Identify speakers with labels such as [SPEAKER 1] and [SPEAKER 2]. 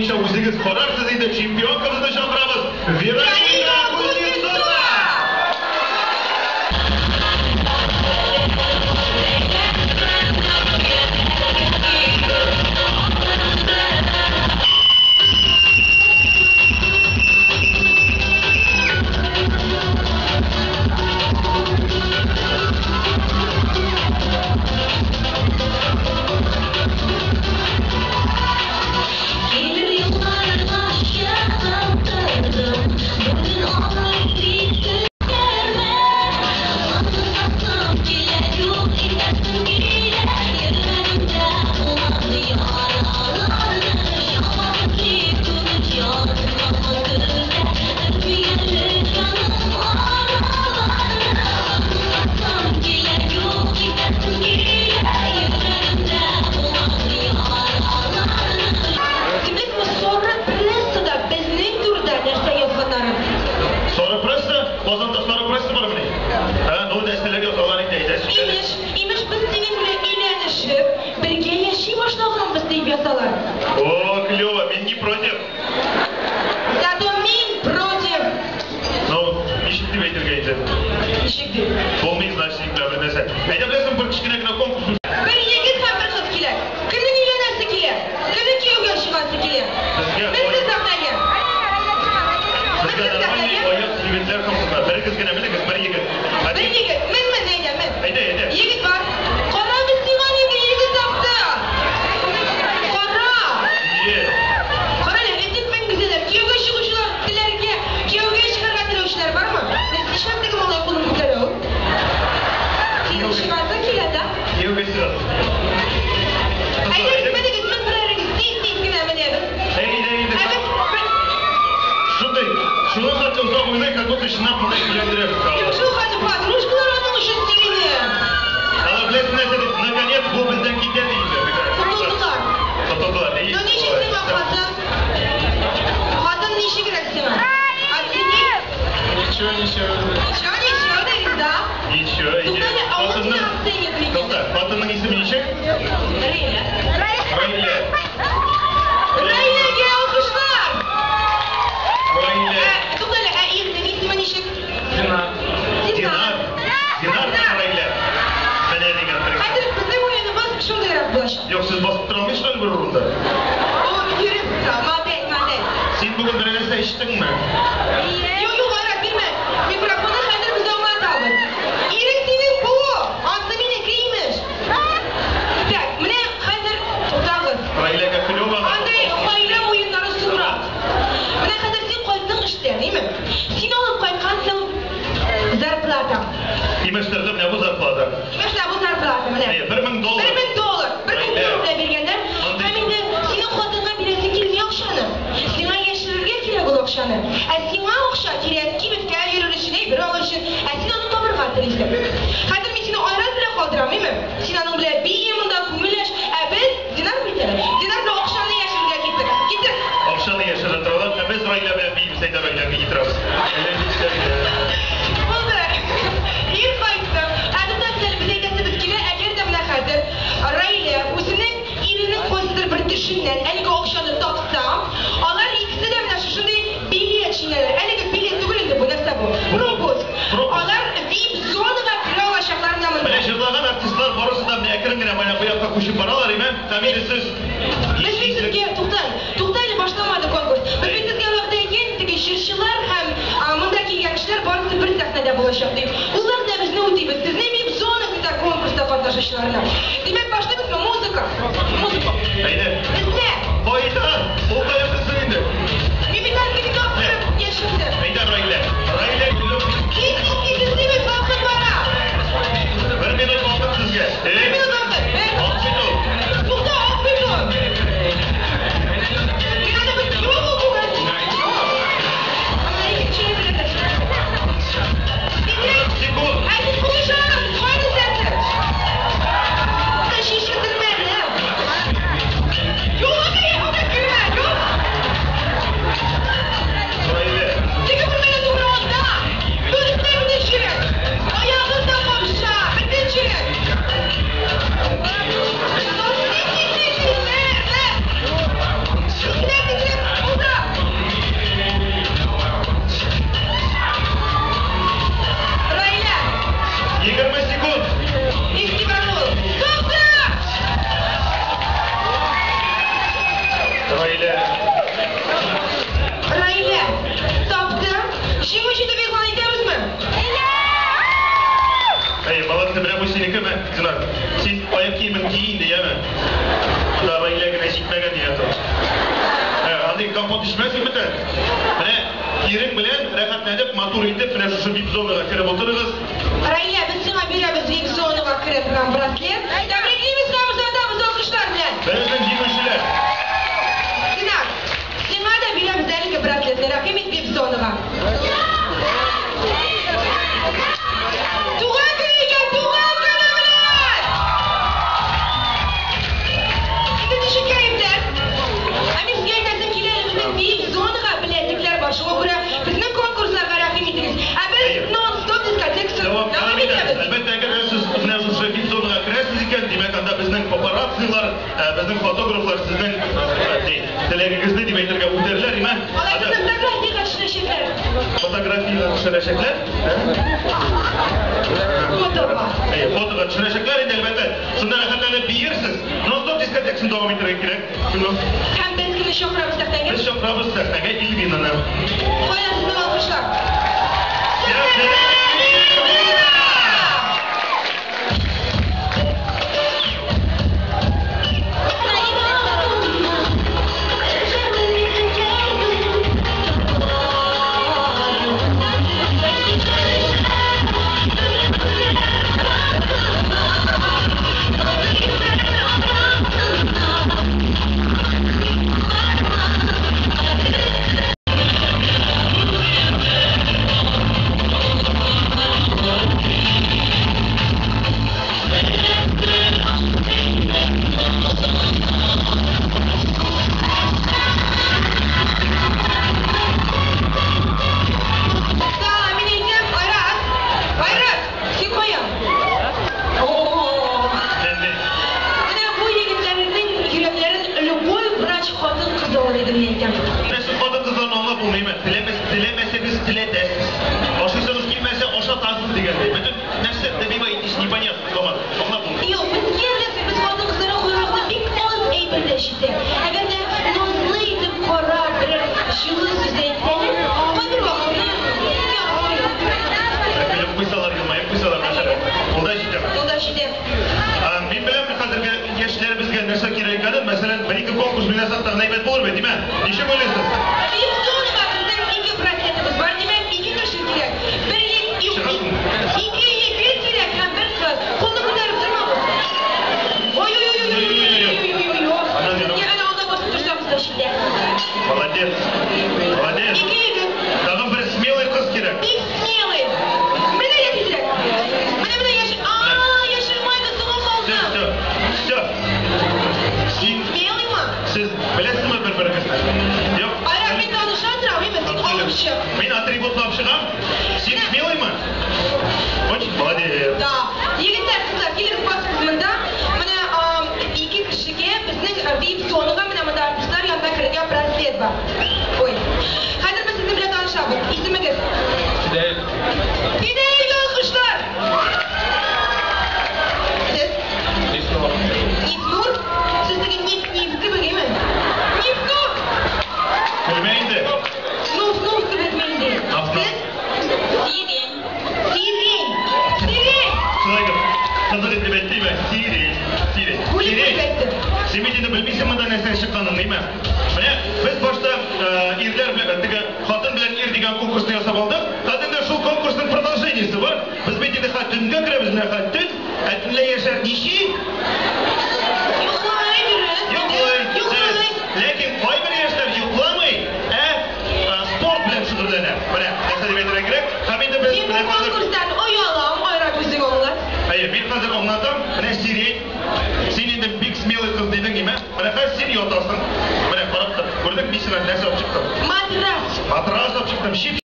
[SPEAKER 1] boyunca o'zingiz qorarsiz endi chempion qilishni chaqiramiz. Veroniqa Kuznetsova. О, клево, мен не против.
[SPEAKER 2] Зато мен против.
[SPEAKER 1] Ну, ничек деп айтыргайды.
[SPEAKER 2] Ничек деп?
[SPEAKER 1] Болмай, значит, бір нәрсе. Айта білесің, бір кішкене конкурс.
[SPEAKER 2] Бір егіз һәм бір қыз келеді. Кімнің үйленесі келеді? Кімнің күйеуге шығасы келеді? Мінсіз сақтайын.
[SPEAKER 1] Бізге нормальный ояқ жігіттер қылсыздар. Бір қыз гene біліңіз, бір егіз.
[SPEAKER 2] Бір егіз, мін, айда, мін.
[SPEAKER 1] Айда.
[SPEAKER 2] Егіз бар. Қара біз сыйған егі егіз тапты. Қара ләғетіп мен күзелер. Күйеуге шығушылар тілерге, күйеуге шығарға тілеушілер бар ма? Нәтишәмдегі малай қолын көтері ол. Сенің шығасы келеді.
[SPEAKER 1] Күйеуге шығады.
[SPEAKER 2] Айда кетпедіңіз, мен бір әріңіз дейін әмінебіз.
[SPEAKER 1] Айда. Шуның қатты ұзақ ойлай, как будто шынап мұнай үйлендіріп қалды.
[SPEAKER 2] Шул хаты подружкалар оның үшін істегені.
[SPEAKER 1] Ала білесің нәрсе, наконец, бұл бізден кетеді дейді.
[SPEAKER 2] Құтылдылар.
[SPEAKER 1] Құтылдылар.
[SPEAKER 2] Но неше сіңа қатын? Қатын неше керек сіңа? А сене?
[SPEAKER 1] Ничего.
[SPEAKER 2] Ничего дейіз, да?
[SPEAKER 1] Ничего.
[SPEAKER 2] Тұқтайлы, ауылдың ақсы еңет мекен.
[SPEAKER 1] Тоқта, қатынның есімі нешек?
[SPEAKER 2] Рейля.
[SPEAKER 1] Рейляге
[SPEAKER 2] алқышлар!
[SPEAKER 1] Рейля.
[SPEAKER 2] Тұқтайлы, еңдің есімі нешек?
[SPEAKER 1] Динар. Динар Рейля. Мәне деген бір.
[SPEAKER 2] Қазір біздің ойынымыз шондайрақ болашақ.
[SPEAKER 1] Жоқ, сіз басып тұра алмайсыз ғой бір орында.
[SPEAKER 2] О, үйреніп тұра, модель.
[SPEAKER 1] Сен бүгін бір нәрсе іштің ме?
[SPEAKER 2] Жоқ, айрат, берме. Микрофонды қазір біз алматамыз. Ерік сенің бұл, антымен екейміз. Так, міне қазір тұқтағыз.
[SPEAKER 1] Рейляға клева.
[SPEAKER 2] Андай қайла ойындары сұрақ. Міне қазір сен қойдың іште, деймі? Сен олып қайтқансың зарплата.
[SPEAKER 1] Имештірді міне бұл зарплата.
[SPEAKER 2] Имешті бұл зарплата, міне.
[SPEAKER 1] $1000.
[SPEAKER 2] $1000. Бір күн бергендер. Қаменде сенің қойдыңға бересің келмей ақшаны. Сеңа ешірілге керек ол ақшаны. Сеңа ақша керек, кебетке ерір үшін, бір алыр үшін. Сен оны табырға тілейсің. Қазір мен сені айрат біле қалдырам, емі? Сен аның біле бейемінде көңілеш, біз динар білдері. Динар біле ақшаны ешірілге кеттік. Кеттік.
[SPEAKER 1] Ақшаны ешірілі тұралар, біз Рейля біле бейіміз айта Рейлаға кетірамыз.
[SPEAKER 2] Болды. Ең қайсы. Әдімді біз айтасыбыз келе, әгер де мына қазір Рейля өзінің ерінің қойсыдыр бір дүшіннен әлгі ақшаны тапсам, алар ikisi de мына шындай билет жинелер. Әлгі билет түгілінде бұл нәрсе бұл. Пропуск. Алар VIP зонаға кіре алашақтарына мында.
[SPEAKER 1] Міне жырлаған артистлар барысы да міне әкірінгіне мына бұяққа көшіп баралар, емен, фамилиясыз.
[SPEAKER 2] Біз сізге, тоқтайлы башламады конкурс. Біз сізге уақыт екен, теге жыршылар һәм мында келген кішілер барысы бір сахнада болашақ дейіп. Олар да бізді өтейбіз. Сіз неме зонасында конкурста қатнашушыларына. Демек баштыңыз ма? Музыка.
[SPEAKER 1] Әйді.
[SPEAKER 2] Бізде.
[SPEAKER 1] Ойда, ол қаяқысы енді.
[SPEAKER 2] Мемлекет капсырып ешімді.
[SPEAKER 1] Әйді Рейля. Рейля күліп.
[SPEAKER 2] Кездесеміз уақыт бара.
[SPEAKER 1] 1 минут уақыт сізге.
[SPEAKER 2] 1 минут уақыт.
[SPEAKER 1] 6 минут.
[SPEAKER 2] Тоқта, 6 минут. Мен ана біз жоқ оқуға.
[SPEAKER 1] Секунд.
[SPEAKER 2] Әйді қойшағын, қойды сәтті. Шешілдірмәді.
[SPEAKER 1] Siz ayak kiyimin giyin diyemem. Daha ilerine çekmegen diyetim. Hadi kampot düşmezsin mi de? Hani yerin bilen rahatlanıp motor gidip şu bir zonaga kirip otururuz.
[SPEAKER 2] Rayla biz sana bir VIP zonaga kirip bratler. Tebrikliyiz namızda alkışlar bilen.
[SPEAKER 1] Benimle giymüşler.
[SPEAKER 2] Sinan, sana da bir özellikle bratler. Rakimiz VIP zonaga. Tuğan köyüge, Tuğan köyügeler! Şimdi teşekkür ederim. Biz gelmesin kilerimizde VIP zonaga biletlikler başına göre bizim konkurslarga rakim ediniz. Biz non-stop diskotek devam edeceğiz.
[SPEAKER 1] Elbette eğer siz şu VIP zonaga kiresiz iken demek anda bizden paparazziler, bizden fotoğraflar sizden televizyonda demeklerge uderler ima.
[SPEAKER 2] Olay bizim fotoğrafı karşılaşırlar.
[SPEAKER 1] Fotoğrafıyla karşılaşırlar. Fotoğraf karşılaşırlar elbette. Şundan hatta bilirsiz. Non-stop diskoteksini devam ettirmek gerek.
[SPEAKER 2] Hem biz gibi şoförümüz taktangen.
[SPEAKER 1] Biz şoförümüz taktangen ilginin.
[SPEAKER 2] Koyun sizin alkışlar. Dilemeseniz diletesiniz. Oşuysanız bilmezse oşa tarzı digeldi. Bütün nefset de bir bayit iş непонятно ama. Ona bu. Yok, biz yerlesi biz fazla kızlara koyarsa bir az eğberleşti. Eğer de nazlıydı korar, şılı süzeyseler, hadi bakalım. Böyle kuysalar yılmayıp kuysalar mesela. Olda işittim. Olda işittim. Ben bilen bir kadar gençlerimizge nerse kerekkadır. Mesela bir iki konkurs bilesan tanıymet olur mu değil mi? Nişe böylesiniz? Молодец. Молодец. Tağın bir смелый kız gerek. Bir смелый. Mene yetecek. Mene yaşırmaydı soğuk oldu. Все. Смелый mı? Siz bilesiniz mi birbirinizi? Yok. Hayır ben danışandıram. Ben almışım. Ben atributlu apşıgam. Siz смелый mı? Очень молодец. Да. Yigitler kızlar geliriz bas kısmında. Mene iki kişiye bizning VIP zonaga mene mende artistlar yanında kirgan brazlet var. Oy. Hadi biz sizinle bile tanışalım. İsminiz? Fidel. Fidel alkışlar. Siz? İfnur. İfnur? Sizdeki Nifki mi değil mi? Nifnur. Bilmeyindi. Nuf gibi bilmeyindi. Siz? Sirin. Sirin. Sirin. Şuraya kızı reddip etti mi? Sirin. Sirin. Sirin. Simitini bilmeysin mi da nesine çıkanın değil mi? Biz başta Xatın bilen er degan konkursni yasab oldik. Qadimda shu konkursning продолжениесі var. Biz betida xattunga kiramiz, xattun. Xattunlar yashar nishi? Yo'qlaydi. Lekin qo'y bir yoshlar yo'qlamay, sport bilan shug'ullanadi. Mana, nasıl demek gerek? Hamida biz konkursdan oyalam, ayrak bizning o'g'illar. Hayır, men hozir anlatam. Mana Sirin. Sen endi big smiley qiz deding nima? Mana sen yotasan. Mana qarab tur. Ko'rding, men sana narsa olib chiqdim. Matras olib chiqdim.